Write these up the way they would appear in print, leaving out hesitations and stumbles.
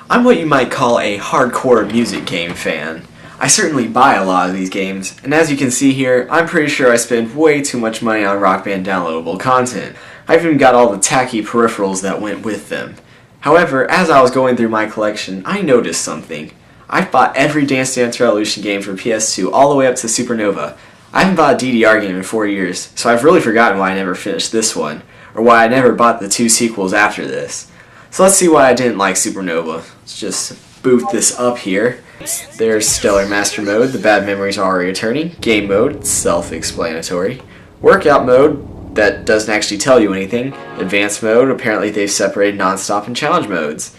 I'm what you might call a hardcore music game fan. I certainly buy a lot of these games, and as you can see here, I'm pretty sure I spend way too much money on Rock Band downloadable content. I've even got all the tacky peripherals that went with them. However, as I was going through my collection, I noticed something. I've bought every Dance Dance Revolution game for PS2 all the way up to SuperNOVA. I haven't bought a DDR game in 4 years, so I've really forgotten why I never finished this one, or why I never bought the 2 sequels after this. So let's see why I didn't like SuperNOVA. Let's just boot this up here. There's Stellar Master Mode, the bad memories are already returning. Game Mode, self-explanatory. Workout Mode, that doesn't actually tell you anything. Advanced Mode, apparently they've separated non-stop and challenge modes.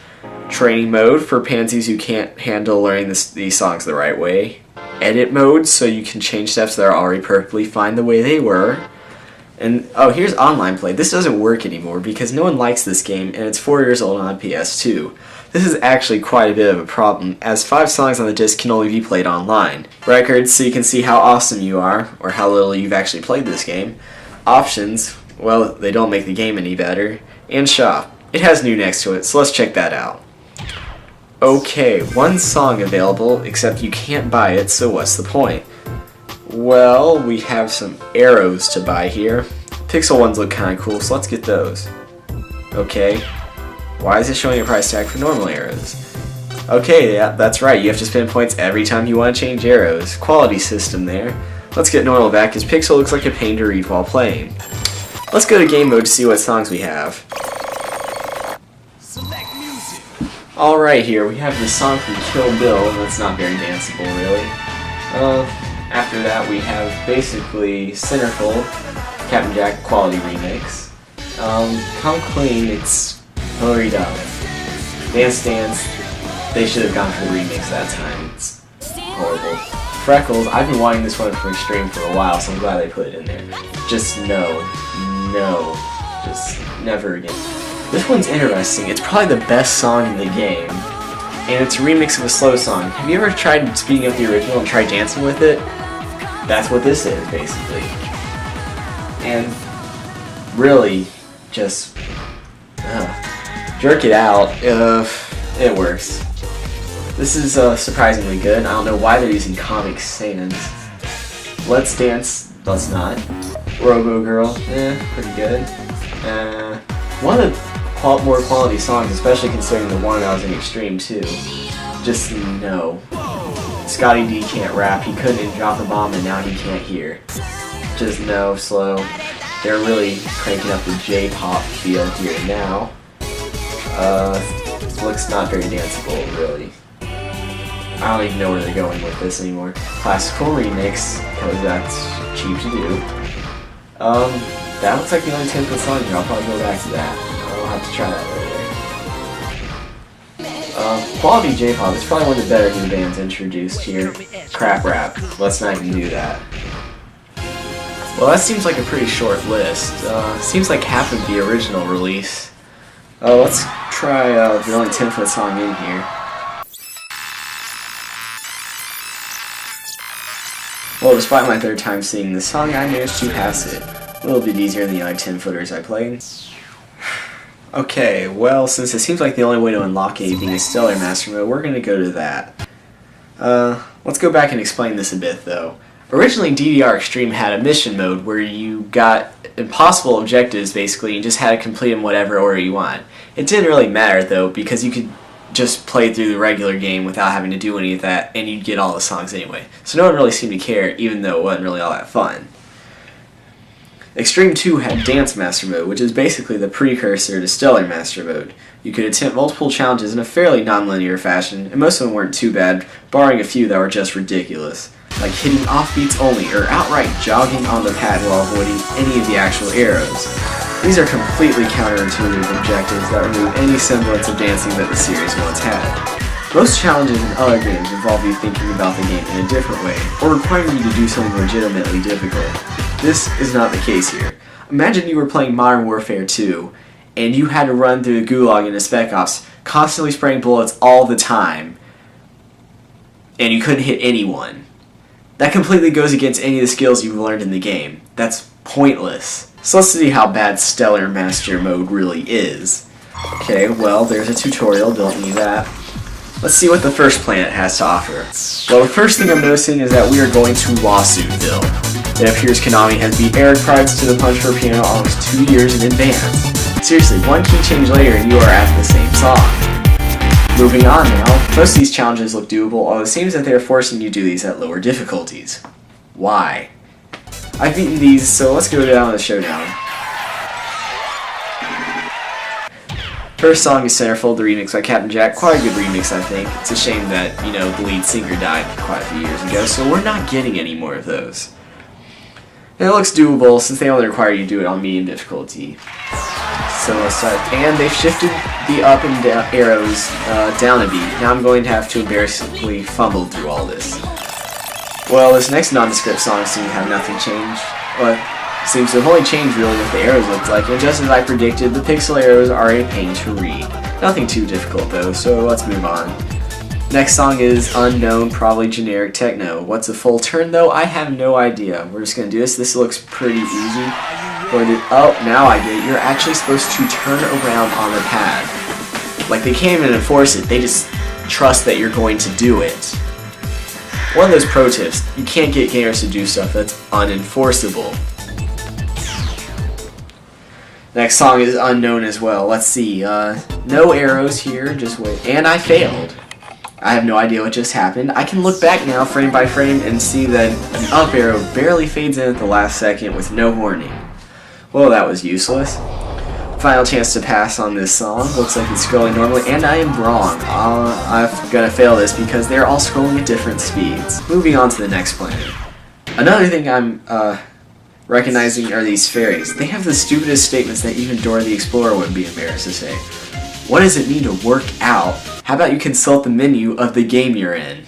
Training Mode, for pansies who can't handle learning these songs the right way. Edit Mode, so you can change steps that are already perfectly fine the way they were. And, oh, here's online play. This doesn't work anymore because no one likes this game and it's 4 years old on PS2. This is actually quite a bit of a problem, as 5 songs on the disc can only be played online. Records, so you can see how awesome you are, or how little you've actually played this game. Options, well, they don't make the game any better. And shop. It has new next to it, so let's check that out. Okay, 1 song available, except you can't buy it, so what's the point? Well, we have some arrows to buy here. Pixel ones look kinda cool, so let's get those. Okay. Why is it showing a price tag for normal arrows? Okay, yeah, that's right, you have to spend points every time you want to change arrows. Quality system there. Let's get normal back, because Pixel looks like a pain to read while playing. Let's go to game mode to see what songs we have. Alright, here we have this song from Kill Bill, that's not very danceable really. After that we have basically Centerfold, Captain Jack Quality Remix. Come Clean, it's hurried up. Dance Dance, they should have gone for the remix that time, it's horrible. Freckles, I've been wanting this one for Extreme for a while, so I'm glad they put it in there. Just no, just never again. This one's interesting, it's probably the best song in the game, and it's a remix of a slow song. Have you ever tried speeding up the original and tried dancing with it? That's what this is, basically. And really, just jerk it out. It works. This is surprisingly good. I don't know why they're using Comic Sans. Let's Dance, let's not. Robo Girl, pretty good. One of the more quality songs, especially considering the one I was in Extreme too. Just no. Scotty D can't rap, he couldn't drop the bomb and now he can't hear. Just no, slow. They're really cranking up the J-pop feel here now. Looks not very danceable, really. I don't even know where they're going with this anymore. Classical remix, because that's cheap to do. That looks like the only 10-foot song here, I'll probably go back to that. I'll have to try that later. Quality J-pop is probably one of the better new bands introduced here. Crap rap, let's not even do that. Well, that seems like a pretty short list. Seems like half of the original release. Let's try the only 10-foot song in here. Well, despite my 3rd time singing the song, I managed to pass it. A little bit easier than the other 10-footers I played. Okay, well, since it seems like the only way to unlock a being a Stellar Master Mode, we're going to go to that. Let's go back and explain this a bit, though. Originally, DDR Extreme had a mission mode where you got impossible objectives, basically, and just had to complete them whatever order you want. It didn't really matter, though, because you could just play through the regular game without having to do any of that, and you'd get all the songs anyway. So no one really seemed to care, even though it wasn't really all that fun. Extreme 2 had Dance Master Mode, which is basically the precursor to Stellar Master Mode. You could attempt multiple challenges in a fairly non-linear fashion, and most of them weren't too bad, barring a few that were just ridiculous, like hitting offbeats only, or outright jogging on the pad while avoiding any of the actual arrows. These are completely counterintuitive objectives that remove any semblance of dancing that the series once had. Most challenges in other games involve you thinking about the game in a different way, or requiring you to do something legitimately difficult. This is not the case here. Imagine you were playing Modern Warfare 2, and you had to run through the gulag in a Spec Ops, constantly spraying bullets all the time, and you couldn't hit anyone. That completely goes against any of the skills you've learned in the game. That's pointless. So let's see how bad Stellar Master Mode really is. Okay, well, there's a tutorial, don't need that. Let's see what the first planet has to offer. Well, the first thing I'm noticing is that we are going to Lawsuitville. It appears Konami has beat Eric Pride's To the Punch for Piano almost 2 years in advance. Seriously, one key change later and you are at the same song. Moving on now, most of these challenges look doable, although it seems that they are forcing you to do these at lower difficulties. Why? I've beaten these, so let's go down to the Showdown. First song is Centerfold, the remix by Captain Jack. Quite a good remix, I think. It's a shame that, the lead singer died quite a few years ago, so we're not getting any more of those. And it looks doable since they only require you to do it on medium difficulty. So let's start. And they've shifted the up and down arrows down a beat. Now I'm going to have to embarrassingly fumble through all this. Well, this next nondescript song seems to have nothing changed. Well, seems to have only changed really what the arrows looked like, and just as I predicted, the pixel arrows are a pain to read. Nothing too difficult though, so let's move on. Next song is Unknown, probably generic techno. What's a full turn though? I have no idea. We're just going to do this. This looks pretty easy. Oh, now I get it. You're actually supposed to turn around on the pad. Like, they can't even enforce it. They just trust that you're going to do it. One of those pro tips, you can't get gamers to do stuff that's unenforceable. Next song is Unknown as well. Let's see. No arrows here. Just wait. And I failed. I have no idea what just happened. I can look back now frame by frame and see that an up arrow barely fades in at the last second with no warning. Well, that was useless. Final chance to pass on this song. Looks like it's scrolling normally, and I am wrong. I'm gonna fail this because they're all scrolling at different speeds. Moving on to the next planet. Another thing I'm recognizing are these fairies. They have the stupidest statements that even Dora the Explorer would be embarrassed to say. What does it mean to work out? How about you consult the menu of the game you're in?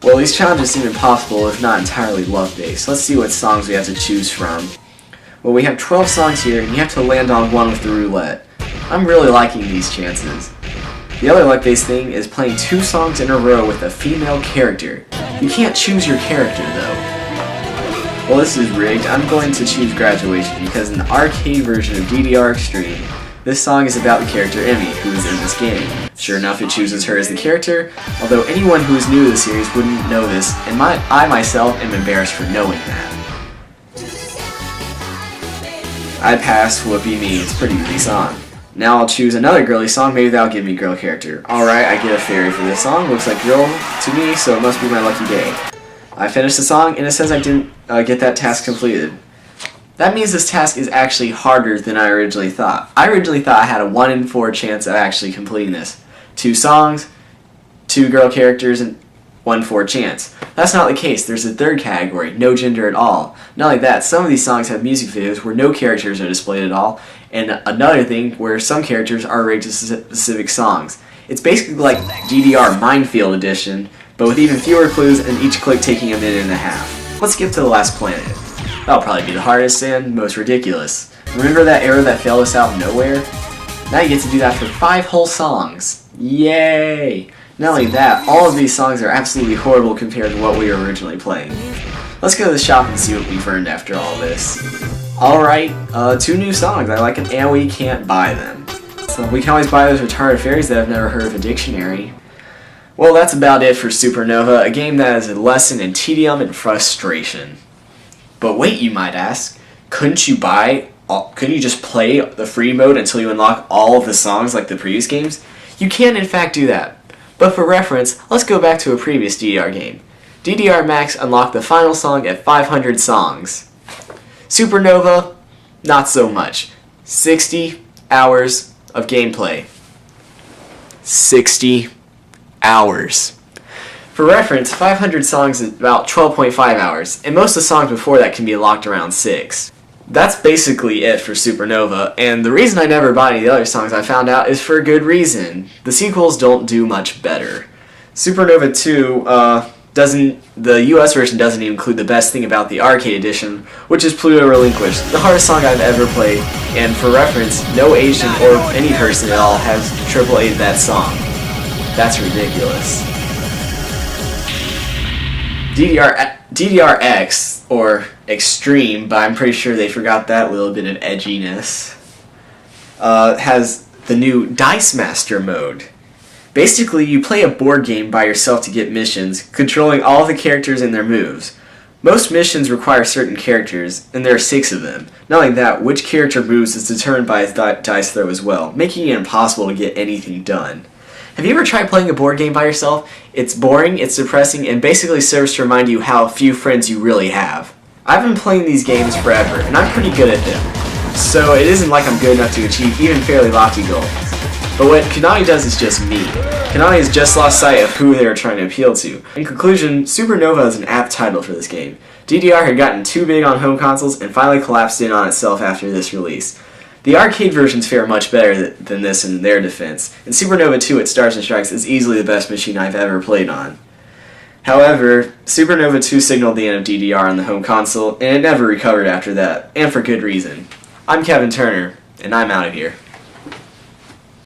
Well, these challenges seem impossible if not entirely luck-based. Let's see what songs we have to choose from. Well, we have 12 songs here, and you have to land on one with the roulette. I'm really liking these chances. The other luck-based thing is playing 2 songs in a row with a female character. You can't choose your character, though. Well, this is rigged. I'm going to choose Graduation, because in the arcade version of DDR Extreme, this song is about the character Emmy, who is in this game. Sure enough, it chooses her as the character, although anyone who is new to the series wouldn't know this, and I myself am embarrassed for knowing that. I pass, whoopee me, it's a pretty easy song. Now I'll choose another girly song, maybe that'll give me girl character. Alright, I get a fairy for this song, looks like girl to me, so it must be my lucky day. I finished the song, and it says I didn't get that task completed. That means this task is actually harder than I originally thought. I originally thought I had a 1 in 4 chance of actually completing this. 2 songs, 2 girl characters, and 1 in 4 chance. That's not the case. There's a third category, no gender at all. Not like that, some of these songs have music videos where no characters are displayed at all, and another thing where some characters are rigged to specific songs. It's basically like DDR Minefield Edition, but with even fewer clues and each click taking a minute and a half. Let's skip to the last planet. That'll probably be the hardest and most ridiculous. Remember that arrow that failed us out of nowhere? Now you get to do that for 5 whole songs. Yay! Not only that, all of these songs are absolutely horrible compared to what we were originally playing. Let's go to the shop and see what we've earned after all this. Alright, 2 new songs. I like them, and we can't buy them. So we can always buy those retarded fairies that I've never heard of a dictionary. Well, that's about it for SuperNOVA, a game that is a lesson in tedium and frustration. But wait, you might ask, couldn't you just play the free mode until you unlock all of the songs like the previous games? You can in fact do that. But for reference, let's go back to a previous DDR game. DDR Max unlocked the final song at 500 songs. SuperNOVA, not so much. 60 hours of gameplay. 60 hours. For reference, 500 songs is about 12.5 hours, and most of the songs before that can be unlocked around 6. That's basically it for SuperNOVA, and the reason I never bought any of the other songs I found out is for a good reason. The sequels don't do much better. SuperNOVA 2, the US version doesn't even include the best thing about the arcade edition, which is Pluto Relinquished, the hardest song I've ever played, and for reference, no Asian or any person at all has AAA'd that song. That's ridiculous. DDR-X, or Extreme, but I'm pretty sure they forgot that little bit of edginess, has the new Dice Master mode. Basically, you play a board game by yourself to get missions, controlling all the characters and their moves. Most missions require certain characters, and there are 6 of them. Not only that, which character moves is determined by his dice throw as well, making it impossible to get anything done. Have you ever tried playing a board game by yourself? It's boring, it's depressing, and basically serves to remind you how few friends you really have. I've been playing these games forever, and I'm pretty good at them. So it isn't like I'm good enough to achieve even fairly lofty goals. But what Konami does is just me. Konami has just lost sight of who they are trying to appeal to. In conclusion, SuperNOVA is an apt title for this game. DDR had gotten too big on home consoles and finally collapsed in on itself after this release. The arcade versions fare much better than this in their defense, and SuperNOVA 2 at Stars and Strikes is easily the best machine I've ever played on. However, SuperNOVA 2 signaled the end of DDR on the home console, and it never recovered after that, and for good reason. I'm Kevin Turner, and I'm out of here.